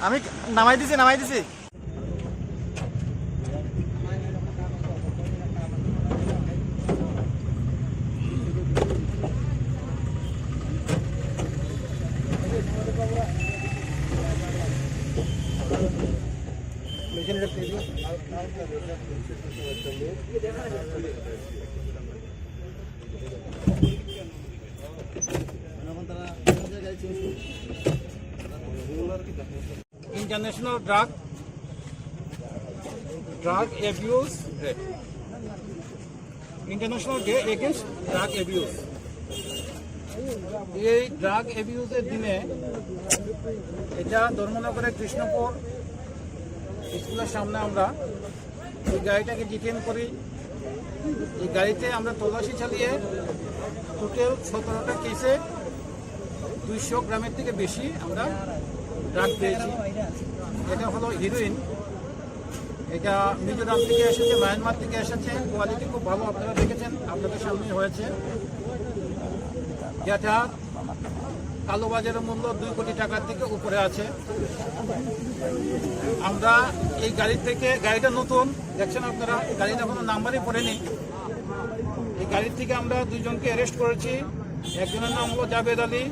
আমি নামাই দিছি international drug abuse day, international day against drug abuse. এই ড্রাগ এবিউজের দিনে এটা ধর্মনগরের কৃষ্ণপুর স্কুলের সামনে আমরা এই গাড়িটাকে ডিটেন করি। এই গাড়িতে আমরা তল্লাশি চালিয়ে টোটাল 17টা কেসে 200 গ্রামের থেকে বেশি আমরা ড্রাগ পেয়েছি। এটা হলো হিরোইন। এটা মিজোরাম থেকে এসেছে, মায়ানমার থেকে এসেছে। কোয়ালিটি খুব ভালো, আপনারা দেখেছেন, আপনাদের সামনে হয়েছে। যেটা কালোবাজারের মূল্য 2 কোটি টাকার থেকে উপরে আছে। আমরা এই গাড়ি থেকে, গাড়িটা নতুন দেখছেন আপনারা, গাড়িটা কোনো নাম্বারই পড়েনি। এই গাড়ির থেকে আমরা 2 জনকে অ্যারেস্ট করেছি। একজনের নাম হলো জাবেদ আলী,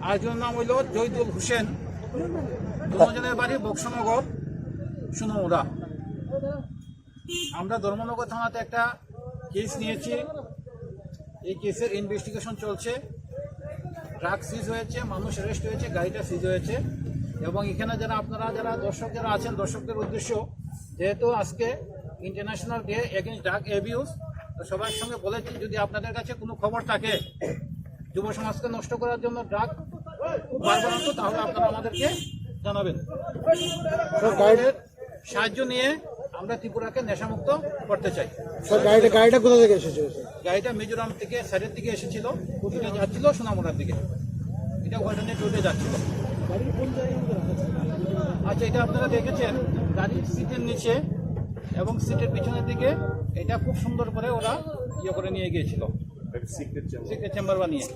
আরেকজনের নাম হইল জয়দুল হোসেন। 2 জনের বাড়ি বক্সনগর সুনমুরা। আমরা ধর্মনগর থানাতে একটা কেস নিয়েছি। এই কেসের ইনভেস্টিগেশন চলছে। ট্রাক সিজ হয়েছে, মানুষ অ্যারেস্ট হয়েছে, গাড়িটা সিজ হয়েছে। এবং এখানে যারা দর্শক আছেন, দর্শকদের উদ্দেশ্য, যেহেতু আজকে international day against drug abuse, তো সবার সঙ্গে বলেছি যদি আপনাদের কাছে কোনো খবর থাকে যুব সমাজকে নষ্ট করার জন্য ড্রাগ খুব বারবারন্ত, তাহলে আপনারা আমাদেরকে জানাবেন। গাইডের সাহায্য নিয়ে আমরা ত্রিপুরাকে নেশামুক্ত করতে চাই। গাড়িটা কোথা থেকে এসেছে? গাড়িটা মিজোরাম থেকে সাইডের দিকে এসেছিল, এটা যাচ্ছিল সোনামুড়ার দিকে। এটা অল্টারনেট রুটে যাচ্ছিল। আচ্ছা, এটা আপনারা দেখেছেন গাড়ির সিটের নিচে এবং সিটের পিছনের দিকে এটা খুব সুন্দর করে ওরা ইয়ে করে নিয়ে গিয়েছিল, সিক্রেট চেম্বার বানিয়ে।